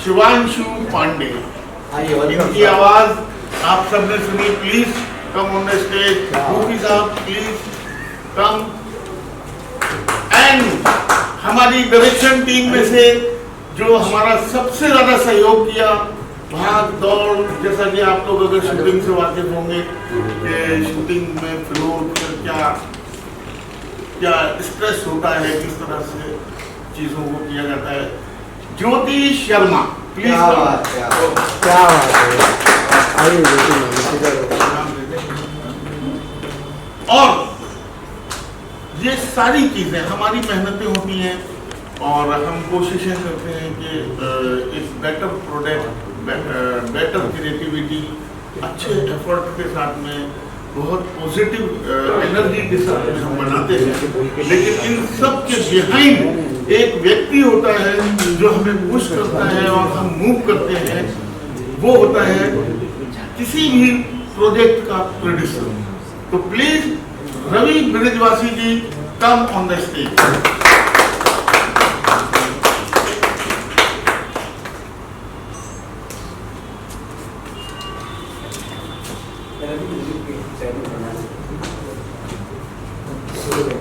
शिवांशु पांडे, इनकी आवाज आप सबने सुनी। Please come on the stage. Gopi साहब प्लीज कम। एंड हमारी डायरेक्शन टीम में से जो हमारा सबसे ज्यादा सहयोग किया, भाग दौड़, जैसा कि आप लोग अगर शूटिंग से वाकिफ होंगे कि शूटिंग में फ्लोर पर क्या स्ट्रेस होता है, किस तरह से चीजों को किया जाता है। ज्योति शर्मा प्लीज। क्या बात है। और ये सारी चीजें हमारी मेहनतें होती हैं और हम कोशिशें करते हैं कि एक बेटर प्रोडक्ट, बेटर क्रिएटिविटी, अच्छे एफर्ट के साथ में, बहुत पॉजिटिव एनर्जी के साथ में हम बनाते हैं। लेकिन इन सब के बिहाइंड एक व्यक्ति होता है जो हमें पुश करता है और हम मूव करते हैं। वो होता है किसी भी प्रोजेक्ट का प्रोड्यूसर। तो please Ravi Brijwasi ji come on the stage.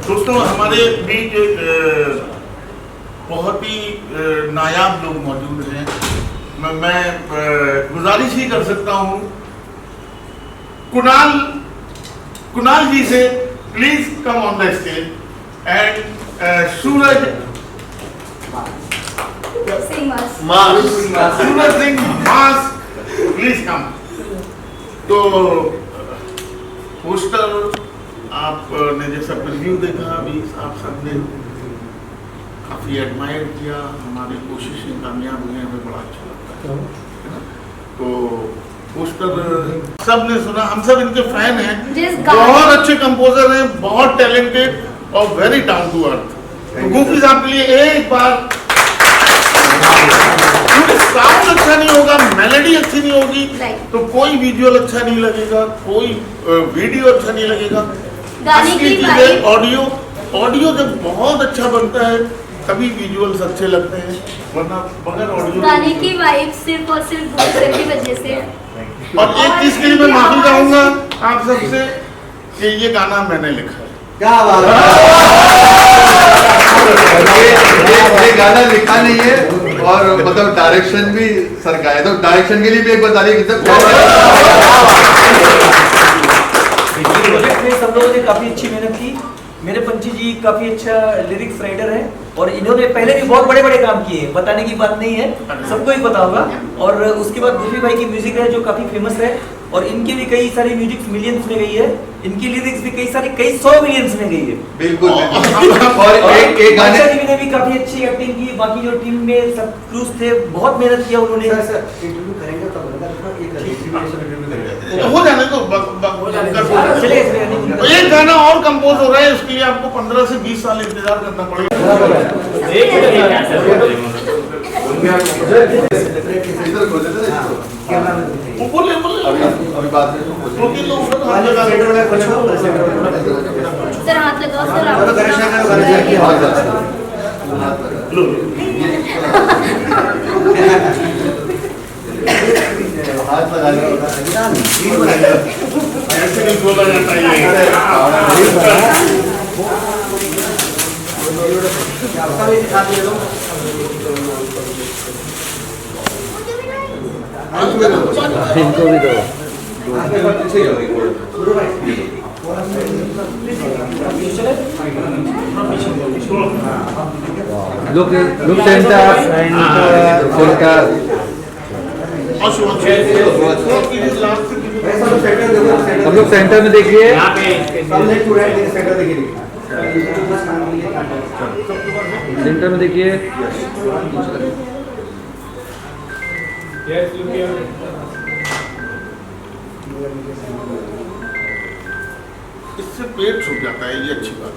दोस्तों, हमारे बीच बहुत ही नायाब लोग मौजूद हैं। मैं गुजारिश ही कर सकता हूं कुणाल जी से, please come on the stage. And Suraj Singh mass please come. तो पोस्टर आपने जैसा प्रीव्यू देखा अभी, आप सबने काफी एडमायर किया। हमारी कोशिशें कामयाब हुई, हमें बड़ा अच्छा लगता है। तो पोस्टर सबने सुना, हम सब इनके फैन हैं। बहुत अच्छे कंपोजर हैं, बहुत टैलेंटेड और वेरी डाउन टू अर्थ। तो गोपी साहब के लिए एक बार। साउंड अच्छा नहीं होगा, मेलोडी अच्छी नहीं होगी, तो कोई विजुअल अच्छा नहीं लगेगा, कोई वीडियो अच्छा नहीं लगेगा। गाने की वाइब, ऑडियो जब बहुत अच्छा बनता है तभी विजुअल्स अच्छे लगते हैं, वरना बगैर ऑडियो गाने की वाइब सिर्फ और सिर्फ वॉइस की वजह से। और एक चीज के लिए मैं माफी चाहूंगा आप सबसे कि ये गाना मैंने लिखा है। क्या बात है। ये गाना लिखा नहीं है और मतलब डायरेक्शन भी सर का है, तो डायरेक्शन के लिए भी एक बता रही सब लोगों ने काफी अच्छी मेहनत की। मेरे पंची जी काफी अच्छा लिरिक्स राइटर है और इन्होंने पहले भी बहुत बड़े बड़े काम किए हैं, बताने की बात नहीं है, सबको ही पता होगा। और उसके बाद गोपी भाई की म्यूजिक है जो काफी फेमस है और इनके भी कई सारी म्यूजिक मिलियंस में गई है, इनकी लिरिक्स भी कई 100 मिलियंस में गई है। बिल्कुल। और एक गाने ने भी काफी अच्छी एक्टिंग की। बाकी जो टीम में सब क्रूज थे, बहुत मेहनत किया उन्होंने। इंटरव्यू करेंगे तो हो जाने तो एक गाना और कंपोज हो रहा है, उसके लिए आपको 15 से 20 साल इंतजार करना पड़ेगा। बोले अभी बाद में सेंटर में खोलो सेंटर में सर हाथ लगाओ सर तो करेक्शन करो करेक्शन की हाथ आवाज लगा। लो हाथ लगा लो। ऐसे नहीं बोला जाता है ये। इनको भी दो Look center and center. सब लोग सेंटर में देखिए। सेंटर में देखिए। इससे पेट छूट जाता है, ये अच्छी बात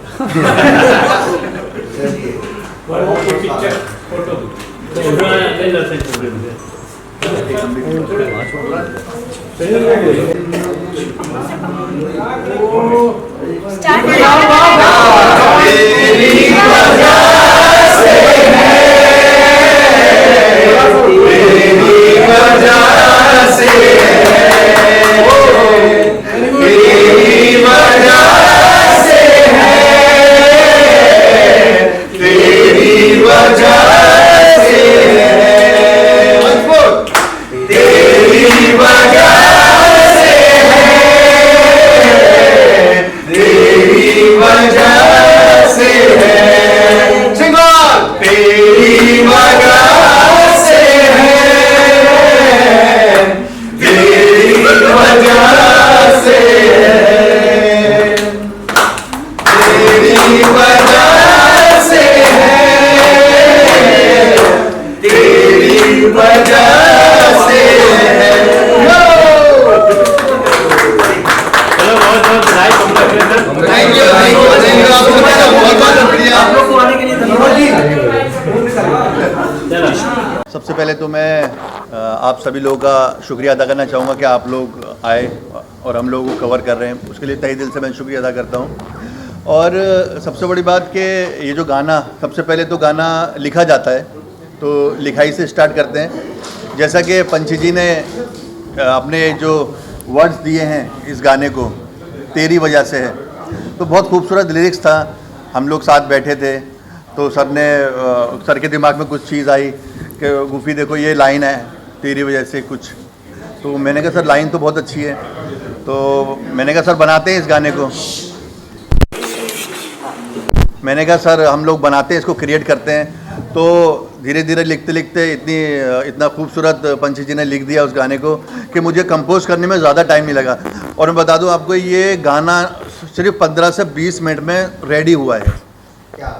सबसे पहले तो मैं आप सभी लोगों का शुक्रिया अदा करना चाहूँगा कि आप लोग आए और हम लोगों को कवर कर रहे हैं, उसके लिए तहे दिल से मैं शुक्रिया अदा करता हूँ। और सबसे बड़ी बात कि ये जो गाना, सबसे पहले तो गाना लिखा जाता है, तो लिखाई से स्टार्ट करते हैं। जैसा कि पंछी जी ने अपने जो वर्ड्स दिए हैं इस गाने को, तेरी वजह से है, तो बहुत खूबसूरत लिरिक्स था। हम लोग साथ बैठे थे तो सर के दिमाग में कुछ चीज़ आई कि गुफी देखो ये लाइन है तेरी वजह से कुछ, तो मैंने कहा सर लाइन तो बहुत अच्छी है, तो मैंने कहा सर बनाते हैं इस गाने को। मैंने कहा सर हम लोग बनाते हैं, इसको क्रिएट करते हैं। तो धीरे धीरे लिखते लिखते इतना खूबसूरत पंछी जी ने लिख दिया उस गाने को कि मुझे कंपोज करने में ज़्यादा टाइम नहीं लगा। और मैं बता दूं आपको, ये गाना सिर्फ 15 से 20 मिनट में रेडी हुआ है।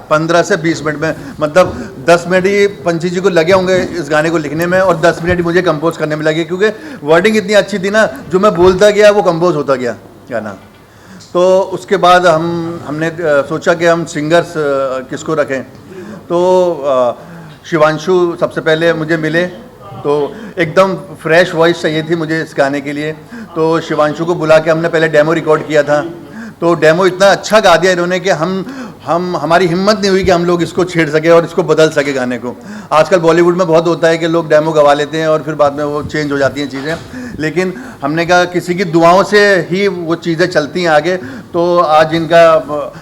15 से 20 मिनट में, मतलब 10 मिनट ही पंछी जी को लगे होंगे इस गाने को लिखने में और 10 मिनट ही मुझे कंपोज करने में लगे, क्योंकि वर्डिंग इतनी अच्छी थी ना, जो मैं बोलता गया वो कंपोज होता गया गाना। तो उसके बाद हमने सोचा कि हम सिंगर्स किसको रखें, तो शिवांशु सबसे पहले मुझे मिले, तो एकदम फ्रेश वॉइस चाहिए थी मुझे इस गाने के लिए। तो शिवांशु को बुला के हमने पहले डेमो रिकॉर्ड किया था, तो डेमो इतना अच्छा गा दिया इन्होंने कि हमारी हिम्मत नहीं हुई कि हम लोग इसको छेड़ सके और इसको बदल सके गाने को। आजकल बॉलीवुड में बहुत होता है कि लोग डेमो गवा लेते हैं और फिर बाद में वो चेंज हो जाती हैं चीज़ें, लेकिन हमने कहा किसी की दुआओं से ही वो चीज़ें चलती हैं आगे। तो आज इनका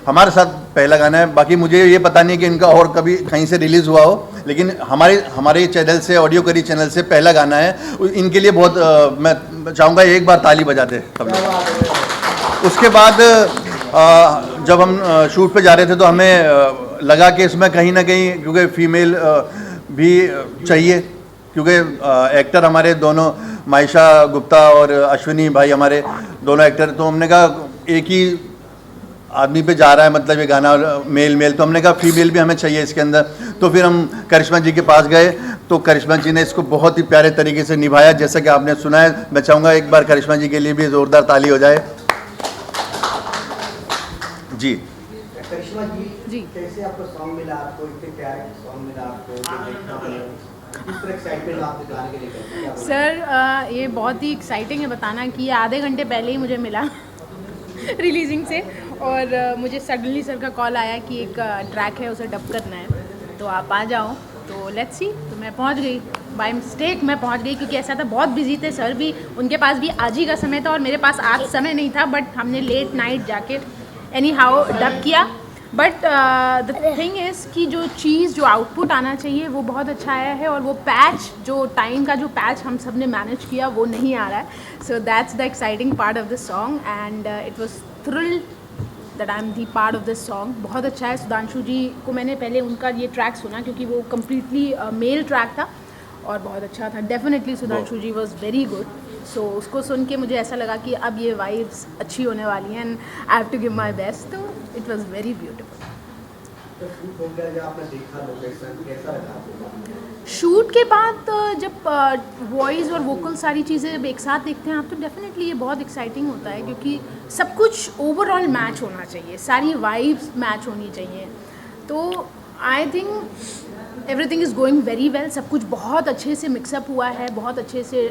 हमारे साथ पहला गाना है। बाकी मुझे ये पता नहीं कि इनका और कभी कहीं से रिलीज़ हुआ हो, लेकिन हमारे चैनल से, ऑडियो करी चैनल से पहला गाना है। इनके लिए बहुत मैं चाहूँगा एक बार ताली बजा दे सब लोग। उसके बाद जब हम शूट पे जा रहे थे तो हमें लगा कि इसमें कहीं ना कहीं, क्योंकि फीमेल भी चाहिए, क्योंकि एक्टर हमारे दोनों मायशा गुप्ता और अश्विनी भाई हमारे दोनों एक्टर, तो हमने कहा एक ही आदमी पे जा रहा है मतलब ये गाना मेल, तो हमने कहा फीमेल भी हमें चाहिए इसके अंदर। तो फिर हम करिश्मा जी के पास गए, तो करिश्मा जी ने इसको बहुत ही प्यारे तरीके से निभाया, जैसा कि आपने सुना है। मैं चाहूँगा एक बार करिश्मा जी के लिए भी ज़ोरदार ताली हो जाए जी। करिश्मा जी कैसे आपको सॉन्ग मिला, आपको इतने प्यारे सॉन्ग मिला आपको, किस तरह एक्साइटमेंट आपने गाने के लिए? सर ये बहुत ही एक्साइटिंग है बताना कि आधे घंटे पहले ही मुझे मिला रिलीजिंग से। और मुझे सडनली सर का कॉल आया कि एक ट्रैक है उसे डब करना है तो आप आ जाओ, तो लेट्स सी। तो मैं पहुंच गई, बाय मिस्टेक मैं पहुंच गई, क्योंकि ऐसा था बहुत बिजी थे सर भी, उनके पास भी आज ही का समय था और मेरे पास आज समय नहीं था, बट हमने लेट नाइट जाके एनी हाउ डब किया। बट द थिंग इज़ कि जो चीज़ जो आउटपुट आना चाहिए वो बहुत अच्छा आया है, और वो पैच जो टाइम का जो पैच हम सब ने मैनेज किया वो नहीं आ रहा है। So that's the exciting part of the song and it was thrilled that I am the part of this song. बहुत अच्छा है। सुधांशु जी को मैंने पहले उनका ये ट्रैक सुना क्योंकि वो कम्प्लीटली मेल ट्रैक था और बहुत अच्छा था। Definitely Sudhanshu ji was very good. So उसको सुन के मुझे ऐसा लगा कि अब ये वाइब्स अच्छी होने वाली हैं and I have to give my best. तो इट वॉज वेरी ब्यूटिफुल। तो शूट हो गया, जब आपने देखा लोकेशन कैसा लगा आपको? शूट के बाद जब वॉइस और वोकल सारी चीज़ें जब एक साथ देखते हैं आप, तो डेफिनेटली ये बहुत एक्साइटिंग होता है, क्योंकि सब कुछ ओवरऑल मैच होना चाहिए, सारी वाइब्स मैच होनी चाहिए। तो I think everything is going very well. सब कुछ बहुत अच्छे से मिक्सअप हुआ है, बहुत अच्छे से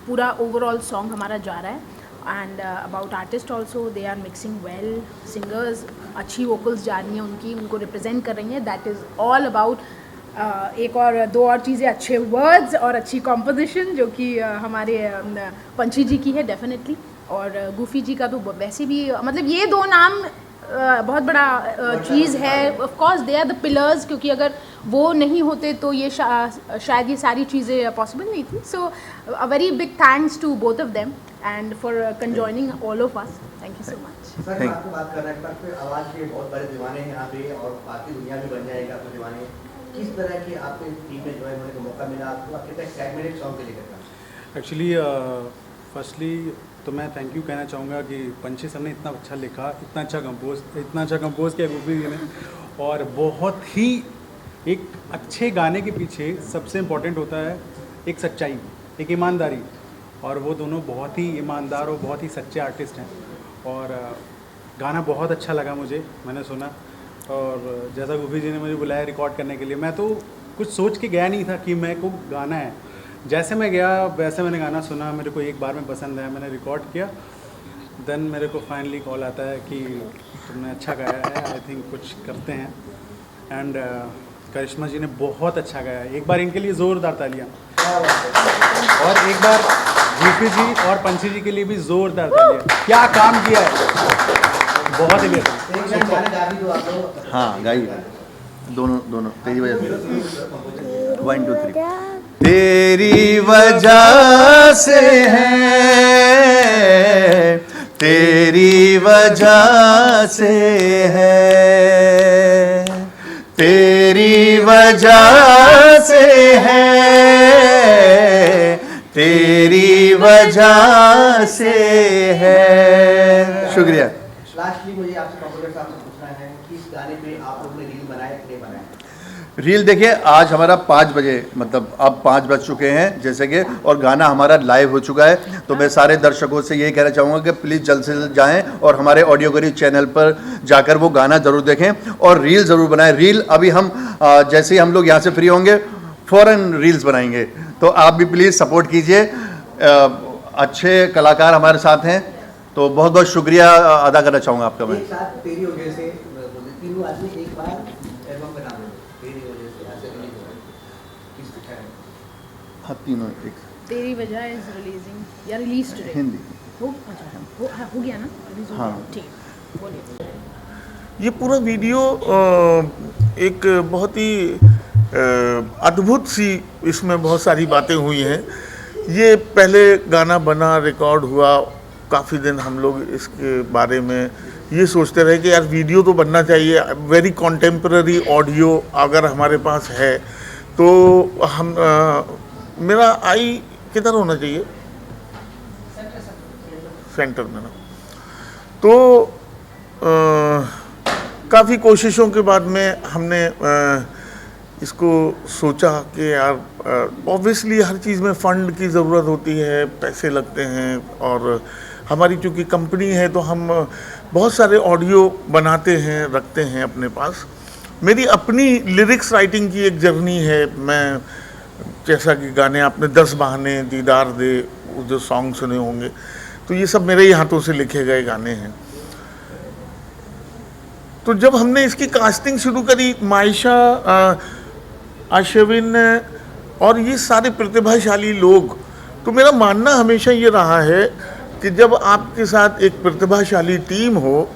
पूरा ओवरऑल सॉन्ग हमारा जा रहा है। And about artist also, they are mixing well. Singers अच्छी वोकल्स जा रही हैं उनकी, उनको रिप्रेजेंट कर रही हैं। दैट इज़ ऑल अबाउट एक और दो और चीज़ें, अच्छे वर्ड्स और अच्छी कॉम्पोजिशन, जो कि हमारे पंछी जी की है डेफिनेटली। और गूफी जी का तो वैसे भी मतलब ये दो नाम बहुत बड़ा चीज़ है। Of course they are the pillars, क्योंकि अगर वो नहीं होते तो ये शायद ये सारी चीज़ें पॉसिबल नहीं थी। So a very big thanks to both of them and for conjoining all of us. Thank you so much. Sir आपको बात कर रहे हैं पर आवाज़ के बहुत बड़े दीवाने हैं यहाँ पे, और बाकी दुनिया भी बन जाएगा आपके दीवाने। किस तरह की आपको टीम में ज्वाइन होने का मौका मिला आपको? कितना एक्साइटमेंट एक सॉन्ग के लिए करता? एक्चुअली फर्स्टली तो मैं थैंक यू कहना चाहूँगा कि पंछी सर ने इतना अच्छा लिखा, इतना अच्छा कंपोज किया गोपी जी ने। और बहुत ही एक अच्छे गाने के पीछे सबसे इम्पोर्टेंट होता है एक सच्चाई, एक ईमानदारी, और वो दोनों बहुत ही ईमानदार और बहुत ही सच्चे आर्टिस्ट हैं। और गाना बहुत अच्छा लगा मुझे, मैंने सुना, और जैसा गोपी जी ने मुझे बुलाया रिकॉर्ड करने के लिए, मैं तो कुछ सोच के गया नहीं था कि मेरे को गाना है। जैसे मैं गया वैसे मैंने गाना सुना, मेरे को एक बार में पसंद आया, मैंने रिकॉर्ड किया। देन मेरे को फाइनली कॉल आता है कि तुमने अच्छा गाया है, आई थिंक कुछ करते हैं। एंड करिश्मा जी ने बहुत अच्छा गाया है, एक बार इनके लिए ज़ोरदार तालियां, और एक बार गोपी जी और पंछी जी के लिए भी ज़ोरदार तालियां। क्या काम किया है, बहुत ही बेहतर। हाँ गाइए दोनों तेरी वजह से 1 2 3। तेरी वजह से है, तेरी वजह से है, तेरी वजह से है, तेरी वजह से है। शुक्रिया। लास्टली मुझे आपसे कंप्यूटर साहब से पूछना है कि इस गाने पे आप लोगों ने रील बनाया कि नहीं बनाया? रील देखिए, आज हमारा 5 बजे, मतलब अब 5 बज चुके हैं जैसे कि, और गाना हमारा लाइव हो चुका है। तो मैं सारे दर्शकों से यही कहना चाहूँगा कि प्लीज़ जल्द से जल्द जाएं और हमारे ऑडियो गरी चैनल पर जाकर वो गाना ज़रूर देखें और रील ज़रूर बनाएं। रील अभी हम जैसे ही हम लोग यहाँ से फ्री होंगे फ़ौरन रील्स बनाएंगे, तो आप भी प्लीज़ सपोर्ट कीजिए। अच्छे कलाकार हमारे साथ हैं, तो बहुत बहुत शुक्रिया अदा करना चाहूँगा आपका मैं। एक साथ तेरी वजह से तीनों आदमी एक बार एल्बम बना दो, तेरी वजह से ऐसे रिलीज हो किस है? हाँ तीनों एक। तेरी वजह इज रिलीजिंग या रिलीज टुडे? हिंदी हो गया ना? रिलीज हो हाँ। गया, ठीक। बोलिए। ये पूरा वीडियो एक बहुत ही अद्भुत सी, इसमें बहुत सारी बातें हुई हैं। ये पहले गाना बना, रिकॉर्ड हुआ, काफ़ी दिन हम लोग इसके बारे में ये सोचते रहे कि यार वीडियो तो बनना चाहिए, वेरी कॉन्टेम्पररी ऑडियो अगर हमारे पास है तो हम मेरा आई किधर होना चाहिए, सेंटर में ना। तो काफ़ी कोशिशों के बाद में हमने इसको सोचा कि यार ऑब्वियसली हर चीज़ में फ़ंड की ज़रूरत होती है, पैसे लगते हैं, और हमारी चूँकि कंपनी है तो हम बहुत सारे ऑडियो बनाते हैं, रखते हैं अपने पास। मेरी अपनी लिरिक्स राइटिंग की एक जर्नी है। मैं जैसा कि गाने आपने 10 बहाने, दीदार दे, जो सॉन्ग सुने होंगे, तो ये सब मेरे ही हाथों से लिखे गए गाने हैं। तो जब हमने इसकी कास्टिंग शुरू करी, मायशा, आशविन और ये सारे प्रतिभाशाली लोग, तो मेरा मानना हमेशा ये रहा है कि जब आपके साथ एक प्रतिभाशाली टीम हो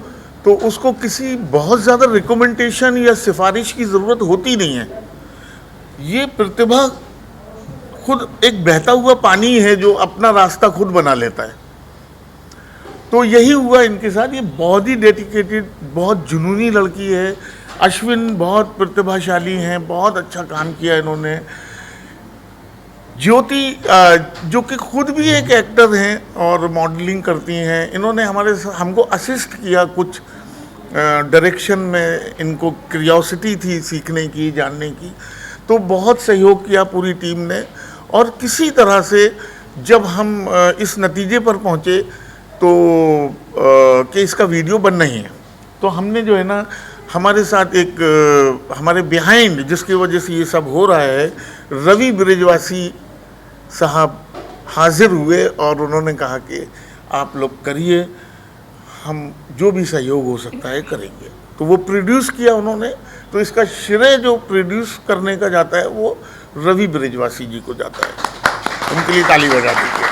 तो उसको किसी बहुत ज़्यादा रिकमेंडेशन या सिफारिश की ज़रूरत होती नहीं है। ये प्रतिभा खुद एक बहता हुआ पानी है जो अपना रास्ता खुद बना लेता है। तो यही हुआ इनके साथ। ये बहुत ही डेडिकेटेड, बहुत जुनूनी लड़की है। अश्विन बहुत प्रतिभाशाली हैं, बहुत अच्छा काम किया इन्होंने। ज्योति जो कि खुद भी एक एक्टर हैं और मॉडलिंग करती हैं, इन्होंने हमको असिस्ट किया कुछ डायरेक्शन में। इनको क्यूरियोसिटी थी सीखने की, जानने की, तो बहुत सहयोग किया पूरी टीम ने। और किसी तरह से जब हम इस नतीजे पर पहुँचे तो कि इसका वीडियो बन नहीं है, तो हमने जो है ना, हमारे साथ एक हमारे बिहाइंड जिसकी वजह से ये सब हो रहा है, रवि ब्रिजवासी साहब हाजिर हुए और उन्होंने कहा कि आप लोग करिए, हम जो भी सहयोग हो सकता है करेंगे। तो वो प्रोड्यूस किया उन्होंने। तो इसका श्रेय जो प्रोड्यूस करने का जाता है वो रवि ब्रिजवासी जी को जाता है। उनके लिए ताली बजा दीजिए।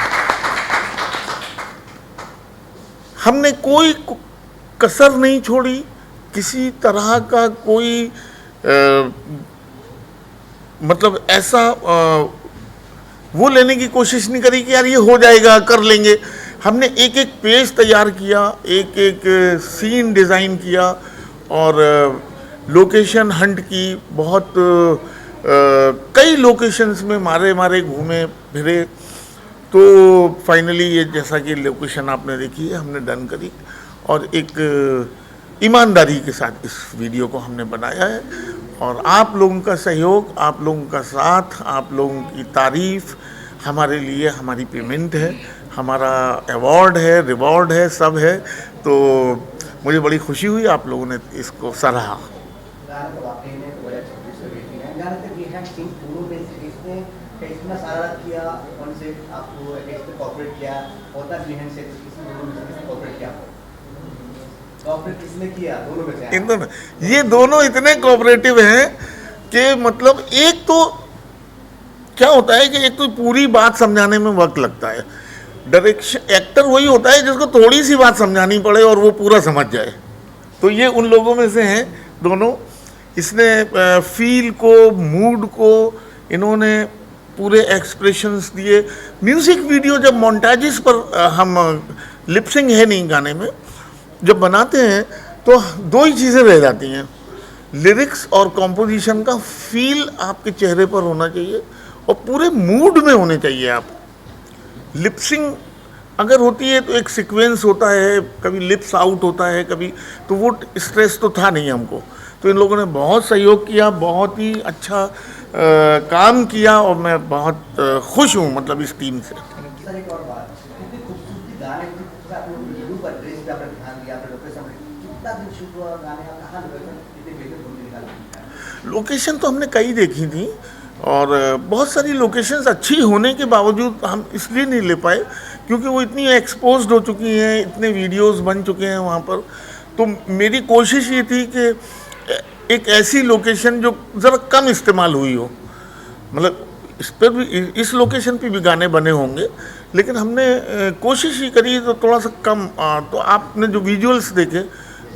हमने कोई कसर नहीं छोड़ी, किसी तरह का कोई मतलब ऐसा वो लेने की कोशिश नहीं करी कि यार ये हो जाएगा, कर लेंगे। हमने एक एक पेज तैयार किया, एक एक सीन डिज़ाइन किया और लोकेशन हंट की। बहुत कई लोकेशंस में मारे घूमे फिरे, तो फाइनली ये जैसा कि लोकेशन आपने देखी है हमने डन करी और एक ईमानदारी के साथ इस वीडियो को हमने बनाया है। और आप लोगों का सहयोग, आप लोगों का साथ, आप लोगों की तारीफ़ हमारे लिए हमारी पेमेंट है, हमारा अवार्ड है, रिवॉर्ड है, सब है। तो मुझे बड़ी खुशी हुई आप लोगों ने इसको सराहा। इतना सारा किया, उनसे आपको कॉर्पोरेट किया, होता बिहाइंड से कॉर्पोरेट किया, कॉर्पोरेट किसने किया? दोनों में से। इन दोनों, ये दोनों इतने कोऑपरेटिव हैं कि मतलब एक तो क्या होता है कि एक तो पूरी बात समझाने में वक्त लगता है। डायरेक्शन एक्टर वही होता है जिसको थोड़ी सी बात समझानी पड़े और वो पूरा समझ जाए। तो ये उन लोगों में से हैं दोनों। इसने फील को, मूड को इन्होंने पूरे एक्सप्रेशंस दिए। म्यूज़िक वीडियो जब मोन्टाजेस पर हम लिपसिंग है नहीं गाने में, जब बनाते हैं तो दो ही चीज़ें रह जाती हैं, लिरिक्स और कॉम्पोजिशन का फील आपके चेहरे पर होना चाहिए और पूरे मूड में होने चाहिए आप। लिपसिंग अगर होती है तो एक सीक्वेंस होता है, कभी लिप्स आउट होता है कभी, तो वो स्ट्रेस तो था नहीं हमको। तो इन लोगों ने बहुत सहयोग किया, बहुत ही अच्छा काम किया और मैं बहुत खुश हूँ मतलब इस टीम से। सर एक और बात, कितनी खूबसूरती गाने की आप लोग वीडियो पर ड्रेस पे आपने ध्यान दिया, आपने लोकेशन में कितना दिन शूट हुआ गाने का, कहाँ लोकेशन कितने ब्यूटीफुल निकाला? लोकेशन तो हमने कई देखी थी और बहुत सारी लोकेशंस अच्छी होने के बावजूद हम इसलिए नहीं ले पाए क्योंकि वो इतनी एक्सपोज्ड हो चुकी हैं, इतने वीडियोस बन चुके हैं वहाँ पर। तो मेरी कोशिश ये थी कि एक ऐसी लोकेशन जो ज़रा कम इस्तेमाल हुई हो, मतलब इस पर भी, इस लोकेशन पे भी गाने बने होंगे, लेकिन हमने कोशिश ही करी तो थोड़ा सा कम। तो आपने जो विजुअल्स देखे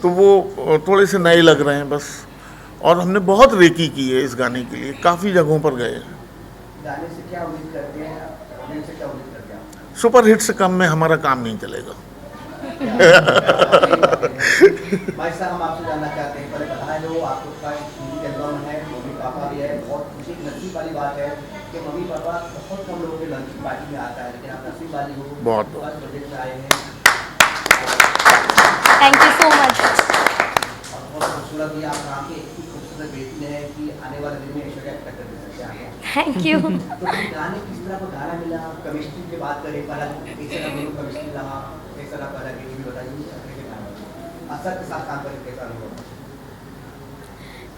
तो वो थोड़े से नए लग रहे हैं बस। और हमने बहुत रेकी की है इस गाने के लिए, काफ़ी जगहों पर गए। गाने से क्या उम्मीद करते हैं, ऑडियंस से क्या उम्मीद करते हैं आप? सुपर हिट से कम में हमारा काम नहीं चलेगा। भाई साहब हम आपसे जानना चाहते हैं, पहले बताएं लो आपका हिंदी एल्बम है, मम्मी पापा भी है, बहुत खुशी नसीब वाली बात है कि मम्मी पापा बहुत कम लोगों के लंच पार्टी में आता है, लेकिन आप नसीब वाली हो, बहुत प्रोजेक्ट में आए हैं। Thank you so much. और बहुत खूबसूरत भी आप यहाँ के इतनी खूबसूरत बेटी हैं कि आने वाले दिन में ऐश्वर्या एक्टर कर सकते हैं। Thank you. तो गाने किस तरह का गाना मिला, केमिस्ट्री की बात करें, पहला कैसे हम लोग केमिस्ट्री रहा, कैसा रहा पहला ये भी बताइए, असर के साथ काम करके कैसा अनुभव?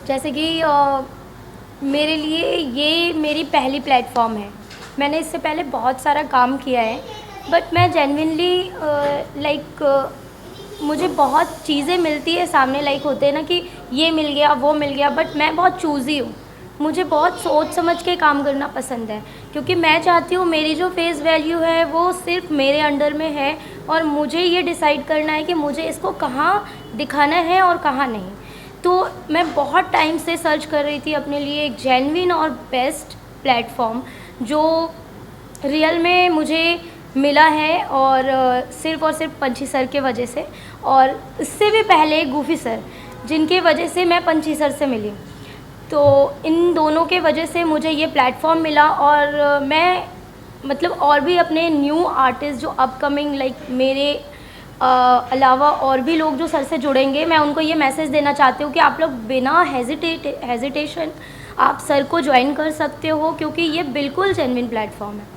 जैसे कि मेरे लिए ये मेरी पहली प्लेटफॉर्म है। मैंने इससे पहले बहुत सारा काम किया है, बट मैं जेन्युइनली लाइक मुझे बहुत चीज़ें मिलती है सामने, लाइक होते हैं ना कि ये मिल गया वो मिल गया, बट मैं बहुत चूज़ी हूँ। मुझे बहुत सोच समझ के काम करना पसंद है, क्योंकि मैं चाहती हूँ मेरी जो फेस वैल्यू है वो सिर्फ मेरे अंडर में है, और मुझे ये डिसाइड करना है कि मुझे इसको कहाँ दिखाना है और कहाँ नहीं। तो मैं बहुत टाइम से सर्च कर रही थी अपने लिए एक जेन्युइन और बेस्ट प्लेटफॉर्म जो रियल में मुझे मिला है, और सिर्फ़ और सिर्फ पंछी सर के वजह से, और इससे भी पहले गूफी सर जिनके वजह से मैं पंछी सर से मिली। तो इन दोनों के वजह से मुझे ये प्लेटफॉर्म मिला, और मैं मतलब और भी अपने न्यू आर्टिस्ट जो अपकमिंग लाइक मेरे अलावा और भी लोग जो सर से जुड़ेंगे, मैं उनको ये मैसेज देना चाहती हूँ कि आप लोग बिना हेजिटेशन आप सर को ज्वाइन कर सकते हो, क्योंकि ये बिल्कुल जेन्युइन प्लेटफॉर्म है।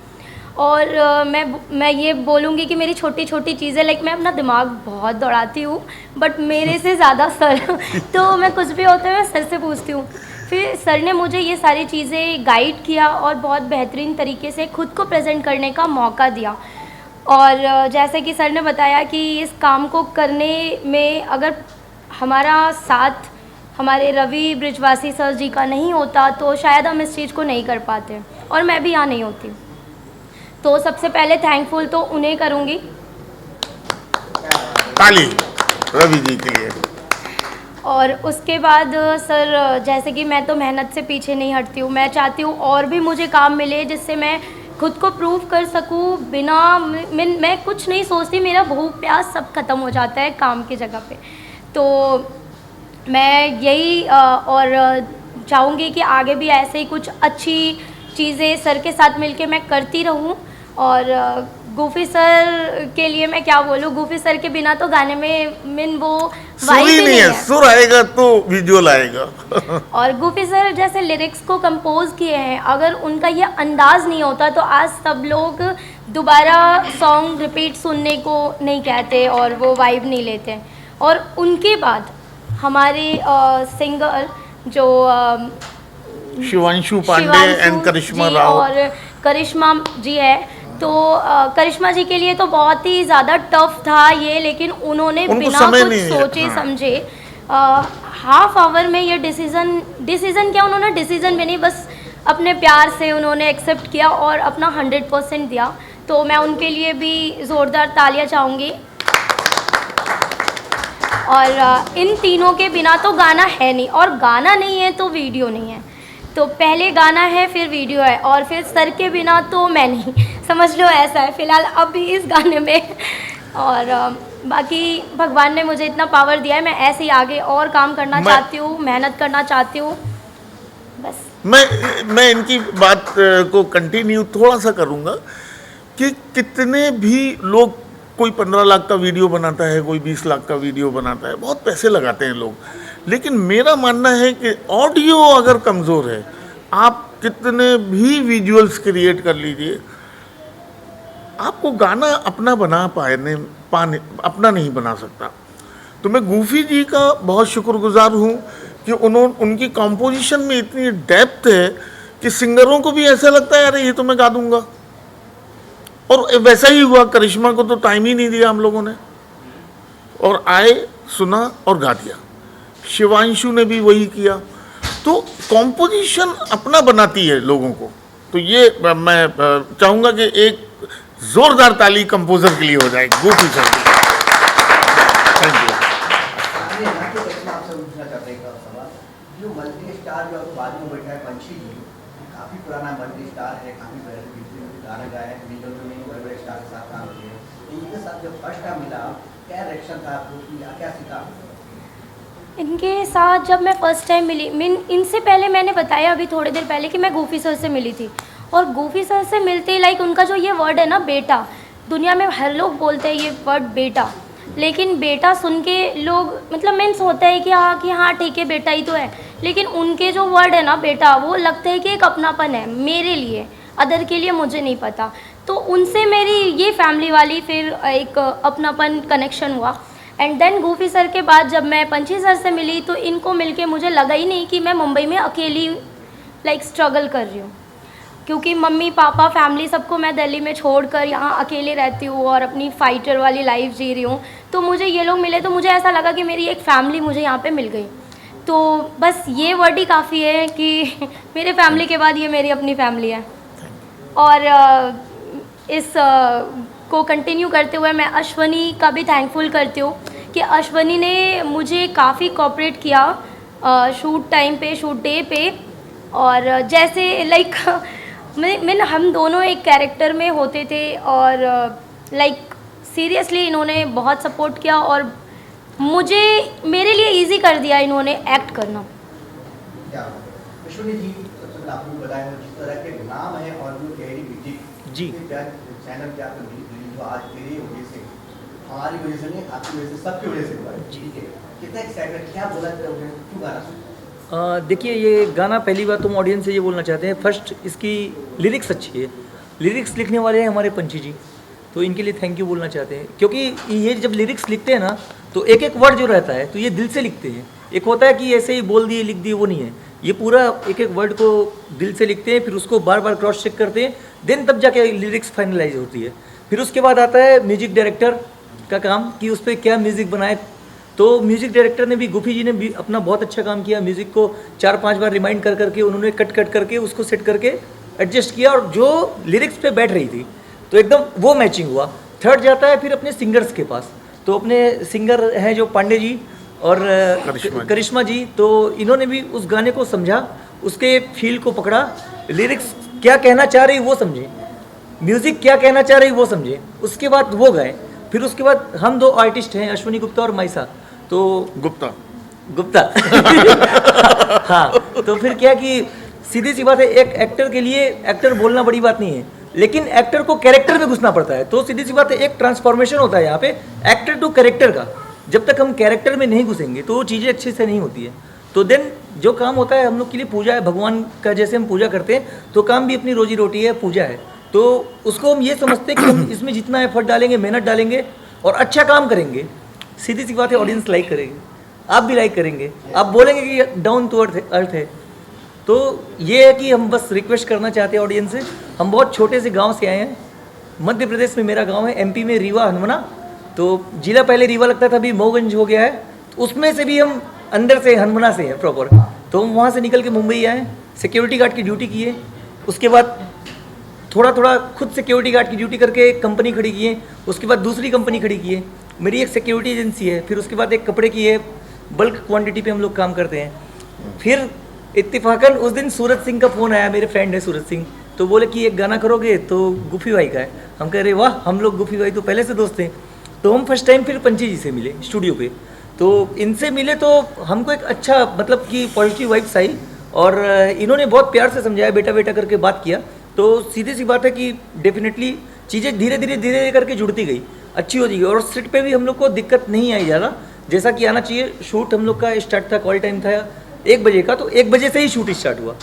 और मैं ये बोलूँगी कि मेरी छोटी छोटी चीज़ें लाइक मैं अपना दिमाग बहुत दौड़ाती हूँ, बट मेरे से ज़्यादा सर तो मैं कुछ भी होता है मैं सर से पूछती हूँ। फिर सर ने मुझे ये सारी चीज़ें गाइड किया और बहुत बेहतरीन तरीके से खुद को प्रेजेंट करने का मौका दिया। और जैसे कि सर ने बताया कि इस काम को करने में अगर हमारा साथ हमारे रवि ब्रिजवासी सर जी का नहीं होता तो शायद हम इस चीज़ को नहीं कर पाते, और मैं भी यहाँ नहीं होती। तो सबसे पहले थैंकफुल तो उन्हें करूँगी। ताली रवि जी के लिए। और उसके बाद सर जैसे कि मैं तो मेहनत से पीछे नहीं हटती हूँ, मैं चाहती हूँ और भी मुझे काम मिले जिससे मैं खुद को प्रूव कर सकूँ। बिना मैं कुछ नहीं सोचती, मेरा भूख प्यास सब खत्म हो जाता है काम की जगह पे। तो मैं यही और चाहूँगी कि आगे भी ऐसे ही कुछ अच्छी चीज़ें सर के साथ मिलके मैं करती रहूँ। और गूफी सर के लिए मैं क्या बोलूँ, गूफी सर के बिना तो गाने में वो वाइब ही नहीं है। सुर आएगा तो विजुअल आएगा। और गूफी सर जैसे लिरिक्स को कंपोज किए हैं, अगर उनका ये अंदाज़ नहीं होता तो आज सब लोग दोबारा सॉन्ग रिपीट सुनने को नहीं कहते और वो वाइब नहीं लेते। और उनके बाद हमारे सिंगर जो शिवांशु पांडे एंड करिश्मा जी राव और करिश्मा जी है, तो करिश्मा जी के लिए तो बहुत ही ज़्यादा टफ था ये, लेकिन उन्होंने बिना कुछ सोचे समझे हाफ आवर में ये डिसीज़न क्या, उन्होंने डिसीज़न भी नहीं, बस अपने प्यार से उन्होंने एक्सेप्ट किया और अपना 100% दिया। तो मैं उनके लिए भी ज़ोरदार तालियां चाहूँगी। और इन तीनों के बिना तो गाना है नहीं, और गाना नहीं है तो वीडियो नहीं है। तो पहले गाना है फिर वीडियो है, और फिर सर के बिना तो मैं नहीं, समझ लो ऐसा है फ़िलहाल अभी इस गाने में। और बाकी भगवान ने मुझे इतना पावर दिया है, मैं ऐसे ही आगे और काम करना चाहती हूँ, मेहनत करना चाहती हूँ बस। मैं इनकी बात को कंटिन्यू थोड़ा सा करूँगा कि कितने भी लोग, कोई 15 लाख का वीडियो बनाता है, कोई 20 लाख का वीडियो बनाता है, बहुत पैसे लगाते हैं लोग, लेकिन मेरा मानना है कि ऑडियो अगर कमज़ोर है, आप कितने भी विजुअल्स क्रिएट कर लीजिए, आपको गाना अपना अपना नहीं बना सकता। तो मैं गूफी जी का बहुत शुक्रगुजार हूँ कि उनकी कंपोजिशन में इतनी डेप्थ है कि सिंगरों को भी ऐसा लगता है अरे ये तो मैं गा दूंगा। और वैसा ही हुआ, करिश्मा को तो टाइम ही नहीं दिया हम लोगों ने, और आए, सुना और गा दिया। शिवांशु ने भी वही किया। तो कंपोजिशन अपना बनाती है लोगों को। तो ये मैं चाहूँगा कि एक जोरदार ताली कंपोजर के लिए हो जाए, गूफी सर। Thank you. आपसे पूछना चाहते हैं एक सवाल, जो मल्टी स्टार जो आपको बाजू में बैठा है पंछी जी, काफ़ी पुराना मल्टी स्टार है, काफ़ी गाना गाया है, बड़े बड़े स्टार के साथ काम किए। इनके साथ जब फर्स्ट टाइम मिला, क्या रिएक्शन था आपको, क्या सीखा? इनके साथ जब मैं फ़र्स्ट टाइम मिली, इनसे पहले मैंने बताया अभी थोड़ी देर पहले कि मैं गूफी सर से मिली थी। और गूफी सर से मिलते ही लाइक उनका जो ये वर्ड है ना बेटा, दुनिया में हर लोग बोलते हैं ये वर्ड बेटा, लेकिन बेटा सुन के लोग मतलब मीन्स होता है कि हाँ ठीक है बेटा ही तो है, लेकिन उनके जो वर्ड है ना बेटा, वो लगता है कि एक अपनापन है मेरे लिए, अदर के लिए मुझे नहीं पता। तो उनसे मेरी ये फैमिली वाली फिर एक अपनापन कनेक्शन हुआ। एंड देन गूफी सर के बाद जब मैं पंछी सर से मिली तो इनको मिलके मुझे लगा ही नहीं कि मैं मुंबई में अकेली लाइक स्ट्रगल कर रही हूँ। क्योंकि मम्मी पापा फैमिली सबको मैं दिल्ली में छोड़कर यहाँ अकेले रहती हूँ और अपनी फाइटर वाली लाइफ जी रही हूँ। तो मुझे ये लोग मिले तो मुझे ऐसा लगा कि मेरी एक फ़ैमिली मुझे यहाँ पे मिल गई। तो बस ये वर्ड ही काफ़ी है कि मेरे फैमिली के बाद ये मेरी अपनी फैमिली है। और इस को कंटिन्यू करते हुए मैं अश्वनी का भी थैंकफुल करती हूँ कि अश्वनी ने मुझे काफ़ी कोऑपरेट किया शूट टाइम पे, शूट डे पे। और जैसे लाइक मैं हम दोनों एक कैरेक्टर में होते थे और लाइक सीरियसली इन्होंने बहुत सपोर्ट किया और मुझे मेरे लिए इजी कर दिया इन्होंने एक्ट करना। क्या अश्विनी जी, सबसे पहले आपको बताया जिस तरह के नाम है और जो कैरी म्यूजिक जी चैनल पे आपका जो आज तेरी वजह से, हमारी वजह से नहीं, आपकी वजह से, सबकी वजह से हुआ है। ठीक है, कितना एक्साइटेड, क्या बोला करोगे, क्यों गाना? देखिए, ये गाना पहली बात तो हम ऑडियंस से ये बोलना चाहते हैं, फर्स्ट इसकी लिरिक्स अच्छी है। लिरिक्स लिखने वाले हैं हमारे पंची जी, तो इनके लिए थैंक यू बोलना चाहते हैं। क्योंकि ये जब लिरिक्स लिखते हैं ना तो एक एक वर्ड जो रहता है तो ये दिल से लिखते हैं। एक होता है कि ऐसे ही बोल दिए लिख दिए, वो नहीं है। ये पूरा एक एक वर्ड को दिल से लिखते हैं, फिर उसको बार बार क्रॉस चेक करते हैं, देन तब जाके लिरिक्स फाइनलाइज होती है। फिर उसके बाद आता है म्यूजिक डायरेक्टर का काम कि उस पर क्या म्यूज़िक बनाए। तो म्यूज़िक डायरेक्टर ने भी, गुफी जी ने भी अपना बहुत अच्छा काम किया। म्यूज़िक को 4-5 बार रिमाइंड कर करके उन्होंने कट करके उसको सेट करके एडजस्ट किया, और जो लिरिक्स पे बैठ रही थी तो एकदम वो मैचिंग हुआ। थर्ड जाता है फिर अपने सिंगर्स के पास। तो अपने सिंगर हैं जो पांडे जी और करिश्मा जी, तो इन्होंने भी उस गाने को समझा, उसके फील को पकड़ा, लिरिक्स क्या कहना चाह रही वो समझे, म्यूज़िक क्या कहना चाह रही वो समझे, उसके बाद वो गाए। फिर उसके बाद हम दो आर्टिस्ट हैं, अश्वनी गुप्ता और माइसा, तो गुप्ता हाँ, तो फिर क्या कि सीधी सी बात है, एक एक्टर के लिए एक्टर बोलना बड़ी बात नहीं है, लेकिन एक्टर को कैरेक्टर में घुसना पड़ता है। तो सीधी सी बात है, एक ट्रांसफॉर्मेशन होता है यहाँ पे एक्टर टू कैरेक्टर का। जब तक हम कैरेक्टर में नहीं घुसेंगे तो वो चीज़ें अच्छे से नहीं होती है। तो देन जो काम होता है, हम लोग के लिए पूजा है, भगवान का जैसे हम पूजा करते हैं, तो काम भी अपनी रोजी रोटी है, पूजा है। तो उसको हम ये समझते हैं कि हम इसमें जितना एफर्ट डालेंगे, मेहनत डालेंगे और अच्छा काम करेंगे, सीधी सी बात है ऑडियंस लाइक करेगी, आप भी लाइक करेंगे, आप बोलेंगे कि डाउन टू अर्थ है। तो ये है कि हम बस रिक्वेस्ट करना चाहते हैं ऑडियंस से। हम बहुत छोटे से गांव से आए हैं, मध्य प्रदेश में मेरा गांव है, एमपी में रीवा हनुमना। तो जिला पहले रीवा लगता था, अभी मऊगंज हो गया है। तो उसमें से भी हम अंदर से हनुमना से हैं प्रॉपर। तो हम वहाँ से निकल के मुंबई आए, सिक्योरिटी गार्ड की ड्यूटी की है। उसके बाद थोड़ा खुद सिक्योरिटी गार्ड की ड्यूटी करके एक कंपनी खड़ी की है। उसके बाद दूसरी कंपनी खड़ी की है, मेरी एक सिक्योरिटी एजेंसी है। फिर उसके बाद एक कपड़े की है, बल्क क्वांटिटी पे हम लोग काम करते हैं। फिर इत्तेफाकन उस दिन सूरज सिंह का फ़ोन आया, मेरे फ्रेंड है सूरज सिंह, तो बोले कि एक गाना करोगे, तो गुफी भाई का है। हम कह रहे वाह, हम लोग गुफी भाई तो पहले से दोस्त थे। तो हम फर्स्ट टाइम फिर पंची जी से मिले स्टूडियो पे। तो इनसे मिले तो हमको एक अच्छा मतलब कि पॉजिटिव वाइब्स आई, और इन्होंने बहुत प्यार से समझाया, बेटा बेटा करके बात किया। तो सीधी सी बात है कि डेफिनेटली चीज़ें धीरे धीरे करके जुड़ती गई, अच्छी होती गई। और सेट पे भी हम लोग को दिक्कत नहीं आई ज़्यादा, जैसा कि आना चाहिए। शूट हम लोग का स्टार्ट था, कॉल टाइम था 1 बजे का, तो 1 बजे से ही शूट स्टार्ट हुआ।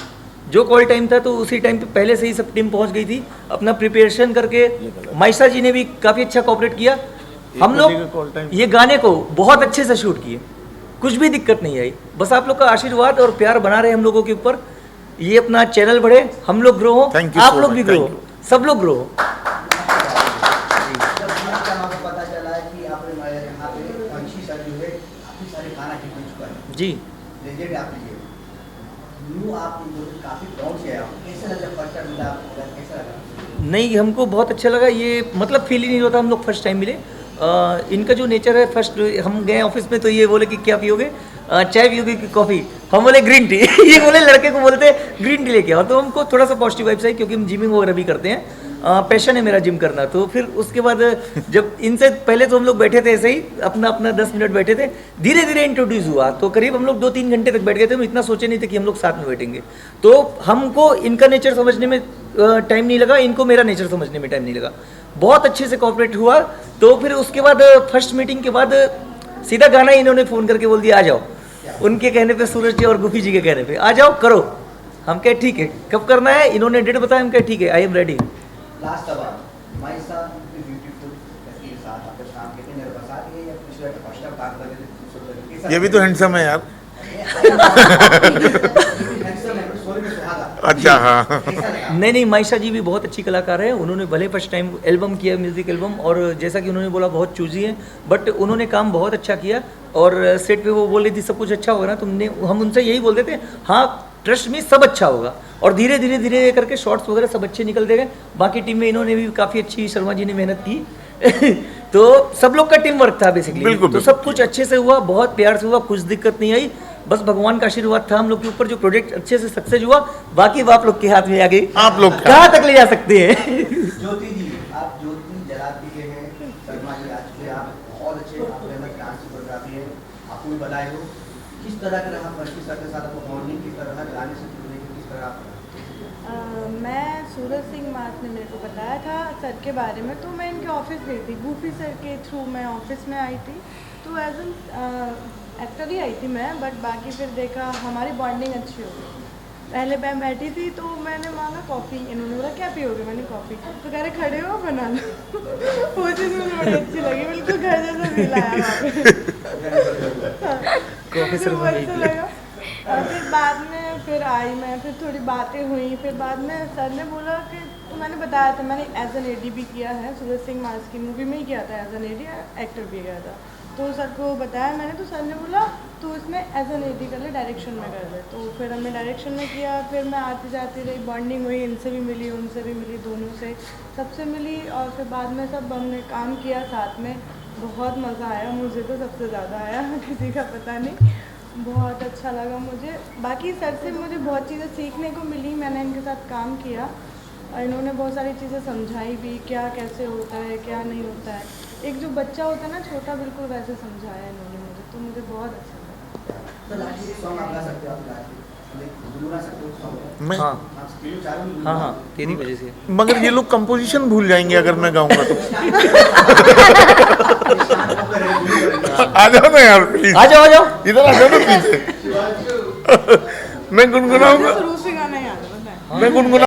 जो कॉल टाइम था तो उसी टाइम पे पहले से ही सब टीम पहुंच गई थी अपना प्रिपरेशन करके। माइसा जी ने भी काफ़ी अच्छा कोऑपरेट किया। हम लोग ये गाने को बहुत अच्छे से शूट किए, कुछ भी दिक्कत नहीं आई। बस आप लोग का आशीर्वाद और प्यार बना रहे हम लोगों के ऊपर, ये अपना चैनल बढ़े, हम लोग ग्रो हो, आप लोग भी ग्रो हो, सब लोग ग्रो हो। पता चला है कि आपने यहाँ पे पंछी सर जो है काफी सारे गाना हिट हो चुका है जी, लेजेंड आप लीजिए न्यू, आप काफी डाउन से आया, कैसा लगा फर्स्ट टाइम मिला, कैसा लगा? नहीं, हमको बहुत अच्छा लगा। ये मतलब फील ही नहीं होता, हम लोग फर्स्ट टाइम मिले। इनका जो नेचर है, फर्स्ट हम गए ऑफिस में तो ये बोले कि क्या पियोगे, चाय पियोगे कि कॉफ़ी, हम बोले ग्रीन टी ये बोले लड़के को बोलते ग्रीन टी लेके आओ। तो हमको थोड़ा सा पॉजिटिव वाइब्स आई, क्योंकि हम जिमिंग वगैरह भी करते हैं, पैशन है मेरा जिम करना। तो फिर उसके बाद जब इनसे पहले तो हम लोग बैठे थे ऐसे ही अपना 10 मिनट बैठे थे, धीरे धीरे इंट्रोड्यूस हुआ। तो करीब हम लोग 2-3 घंटे तक बैठ गए थे। हम इतना सोचे नहीं थे कि हम लोग साथ में बैठेंगे। तो हमको इनका नेचर समझने में टाइम नहीं लगा, इनको मेरा नेचर समझने में टाइम नहीं लगा। बहुत अच्छे से कोऑपरेट हुआ। तो फिर उसके बाद फर्स्ट मीटिंग के बाद सीधा गाना इन्होंने फ़ोन करके बोल दिया आ जाओ। उनके कहने पे, सूरज जी और गुफी जी के कहने पे, आ जाओ करो। हम कहे ठीक है, कब करना है, इन्होंने डेट बताया, हम कहे ठीक है, आई एम रेडी। लास्ट सवाल, माइसा ब्यूटीफुल के साथ आपके काम कितने मेरे पास आ गए या पिछले फर्स्ट टाइम काम कर रहे थे? ये भी तो हैंडसम है यार। हैंडसम है, सॉरी में सुहागा अच्छा हाँ नहीं नहीं, मायशा जी भी बहुत अच्छी कलाकार है। उन्होंने भले फर्स्ट टाइम एल्बम किया, म्यूजिक एल्बम, और जैसा कि उन्होंने बोला बहुत चूजी है, बट उन्होंने काम बहुत अच्छा किया। और सेट पे वो बोल रही थी सब कुछ अच्छा होगा ना, तुमने, हम उनसे यही बोलते थे हाँ ट्रस्ट में सब अच्छा होगा। और धीरे धीरे धीरे करके शॉर्ट्स वगैरह सब अच्छे निकलते गए। बाकी टीम में इन्होंने भी काफ़ी अच्छी, शर्मा जी ने मेहनत की तो सब लोग का टीम वर्क था बेसिकली। बिल्कुल, तो सब कुछ अच्छे से हुआ, बहुत प्यार से हुआ, कुछ दिक्कत नहीं आई। बस भगवान का आशीर्वाद था हम लोग के ऊपर, जो प्रोजेक्ट अच्छे से सक्सेस हुआ। बाकी आप लोग के हाथ में आ गई, आप लोग का। कहाँ तक ले जा सकते हैं ज्योति जी, आप ज्योति जलाती के हैं, शर्मा जी आज के आप बहुत अच्छे, आपके अंदर डांस कोरियोग्राफी है, आपको भी बधाई हो। किस तरह के रहा पंछी सर के साथ आपको बॉन्डिंग, किस तरह गाने से जुड़ने की, किस तरह आप मैं सूरज सिंह मास ने मेरे को बताया था सर के बारे में, तो मैं इनके ऑफिस गई थी, गूफी सर के थ्रू मैं ऑफिस में आई थी। तो एज एन एक्टर ही आई थी मैं, बट बाकी फिर देखा हमारी बॉन्डिंग अच्छी हो गई। पहले मैं बैठी थी तो मैंने मांगा कॉफ़ी, इन्होंने बोला क्या पियोगे, मैंने कॉफ़ी, तो कह रहे खड़े हो बना लो वो चीज़ मुझे बड़ी अच्छी लगी, बिल्कुल घर जैसा फील आया कॉफ़ी सर वहाँ पे अच्छा लगा। और फिर बाद में फिर आई मैं, फिर थोड़ी बातें हुई, फिर बाद में सर ने बोला कि, तो मैंने बताया था मैंने एज एन एडी भी किया है, सूरज सिंह मास की मूवी में ही किया था एज एन एडी, एक्टर भी किया था। तो सर को बताया मैंने, तो सर ने बोला तो इसमें एज एन एडी कर ले, डायरेक्शन में कर ले। तो फिर हमने डायरेक्शन में किया, फिर मैं आती जाती रही, बॉन्डिंग हुई, इनसे भी मिली, उनसे भी मिली, दोनों से, सबसे मिली। और फिर बाद में सब हमने काम किया साथ में, बहुत मज़ा आया, मुझे तो सबसे ज़्यादा आया, किसी का पता नहीं, बहुत अच्छा लगा मुझे। बाकी सर से मुझे बहुत चीज़ें सीखने को मिली, मैंने इनके साथ काम किया और इन्होंने बहुत सारी चीज़ें समझाई भी, क्या कैसे होता है क्या नहीं होता है। एक जो बच्चा होता है ना छोटा, बिल्कुल वैसे समझाया इन्होंने मुझे, तो मुझे बहुत अच्छा लगा। तो लास्ट सॉन्ग आप गा सकते हो, आप गा सकते हो सॉन्ग मैं हाँ चारों हाँ हाँ, तेरी वजह से। मगर ये लोग कंपोजिशन भूल जाएंगे अगर मैं गाऊंगा तो आ जाओ ना यार प्लीज, आ जाओ इधर आ जाओ ना पीछे मैं गुनगुनाऊंगा, शुरू से गाना याद है, बताएं। मैं गुनगुना